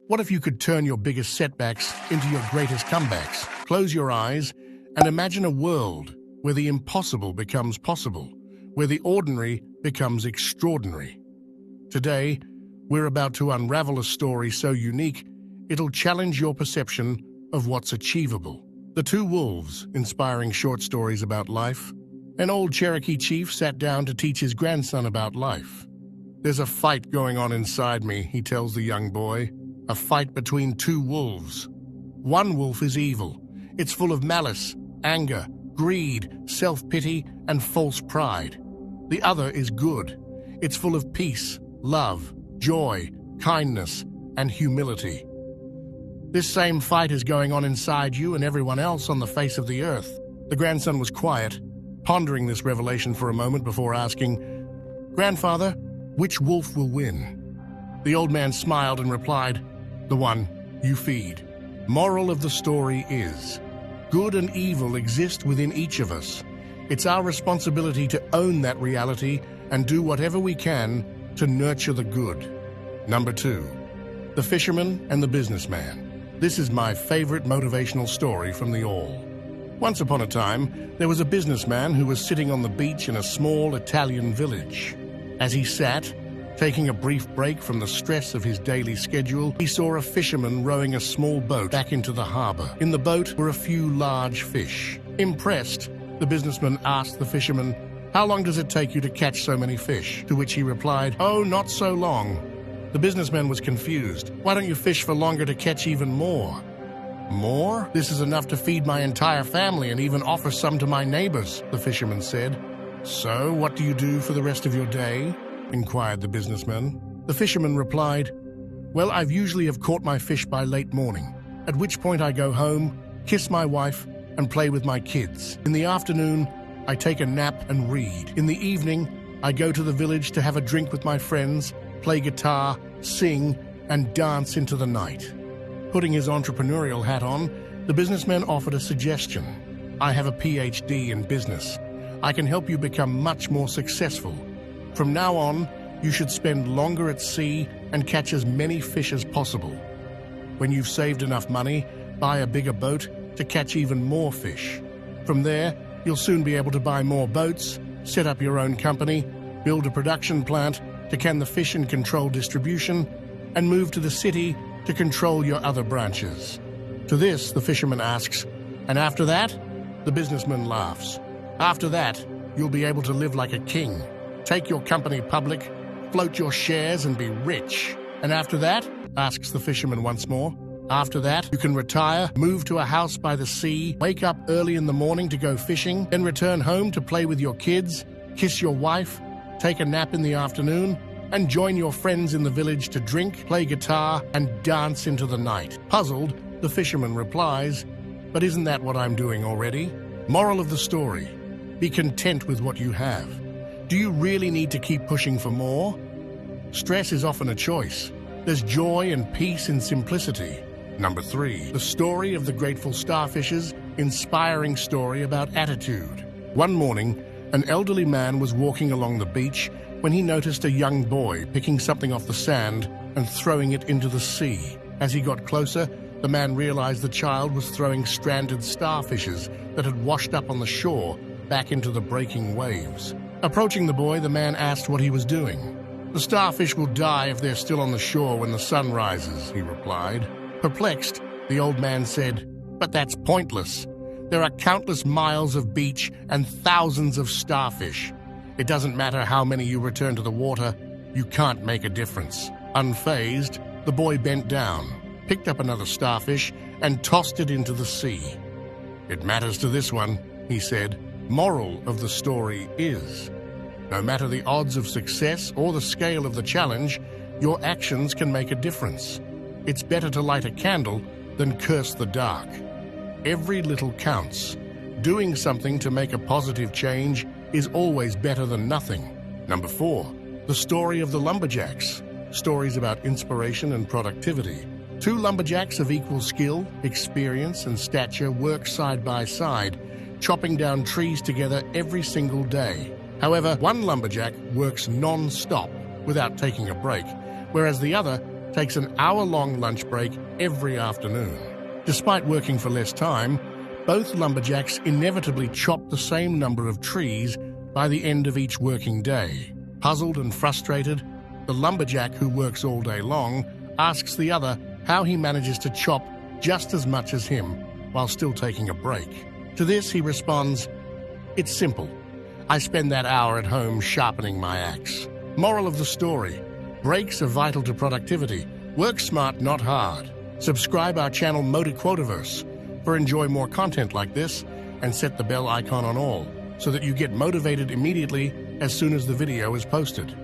What if you could turn your biggest setbacks into your greatest comebacks? Close your eyes and imagine a world where the impossible becomes possible, where the ordinary becomes extraordinary. Today, we're about to unravel a story so unique, it'll challenge your perception of what's achievable. The Two Wolves, inspiring short stories about life. An old Cherokee chief sat down to teach his grandson about life. "There's a fight going on inside me," he tells the young boy. "A fight between two wolves. One wolf is evil. It's full of malice, anger, greed, self-pity, and false pride. The other is good. It's full of peace, love, joy, kindness, and humility. This same fight is going on inside you and everyone else on the face of the earth." The grandson was quiet, pondering this revelation for a moment before asking, "Grandfather, which wolf will win?" The old man smiled and replied, "The one you feed." Moral of the story is, good and evil exist within each of us. It's our responsibility to own that reality and do whatever we can to nurture the good. Number 2, the fisherman and the businessman. This is my favorite motivational story from the all. Once upon a time, there was a businessman who was sitting on the beach in a small Italian village. As he sat, taking a brief break from the stress of his daily schedule, he saw a fisherman rowing a small boat back into the harbor. In the boat were a few large fish. Impressed, the businessman asked the fisherman, "How long does it take you to catch so many fish?" To which he replied, "Oh, not so long." The businessman was confused. "Why don't you fish for longer to catch even more?" "More? This is enough to feed my entire family and even offer some to my neighbors," the fisherman said. "So, what do you do for the rest of your day?" inquired the businessman. The fisherman replied, "Well, I've usually have caught my fish by late morning, at which point I go home, kiss my wife, and play with my kids. In the afternoon, I take a nap and read. In the evening, I go to the village to have a drink with my friends, play guitar, sing, and dance into the night." Putting his entrepreneurial hat on, the businessman offered a suggestion. "I have a PhD in business. I can help you become much more successful. From now on, you should spend longer at sea and catch as many fish as possible. When you've saved enough money, buy a bigger boat to catch even more fish. From there, you'll soon be able to buy more boats, set up your own company, build a production plant to can the fish and control distribution, and move to the city to control your other branches." To this, the fisherman asks, "And after that?" The businessman laughs. "After that, you'll be able to live like a king, take your company public, float your shares, and be rich." "And after that?" asks the fisherman once more. "After that, you can retire, move to a house by the sea, wake up early in the morning to go fishing, then return home to play with your kids, kiss your wife, take a nap in the afternoon, and join your friends in the village to drink, play guitar, and dance into the night." Puzzled, the fisherman replies, "But isn't that what I'm doing already?" Moral of the story, be content with what you have. Do you really need to keep pushing for more? Stress is often a choice. There's joy and peace in simplicity. Number 3, the story of the grateful starfish's inspiring story about attitude. One morning, an elderly man was walking along the beach when he noticed a young boy picking something off the sand and throwing it into the sea. As he got closer, the man realized the child was throwing stranded starfishes that had washed up on the shore back into the breaking waves. Approaching the boy, the man asked what he was doing. "The starfish will die if they're still on the shore when the sun rises," he replied. Perplexed, the old man said, "But that's pointless. There are countless miles of beach and thousands of starfish. It doesn't matter how many you return to the water, you can't make a difference." Unfazed, the boy bent down, picked up another starfish, and tossed it into the sea. "It matters to this one," he said. Moral of the story is, no matter the odds of success or the scale of the challenge, your actions can make a difference. It's better to light a candle than curse the dark. Every little counts. Doing something to make a positive change is always better than nothing. Number 4, the story of the lumberjacks. Stories about inspiration and productivity. Two lumberjacks of equal skill, experience, and stature work side by side, chopping down trees together every single day. However, one lumberjack works non-stop without taking a break, whereas the other takes an hour-long lunch break every afternoon. Despite working for less time, both lumberjacks inevitably chop the same number of trees by the end of each working day. Puzzled and frustrated, the lumberjack who works all day long asks the other how he manages to chop just as much as him while still taking a break. To this, he responds, "It's simple. I spend that hour at home sharpening my axe." Moral of the story: breaks are vital to productivity. Work smart, not hard. Subscribe our channel MotiQuotiverse for enjoy more content like this, and set the bell icon on all so that you get motivated immediately as soon as the video is posted.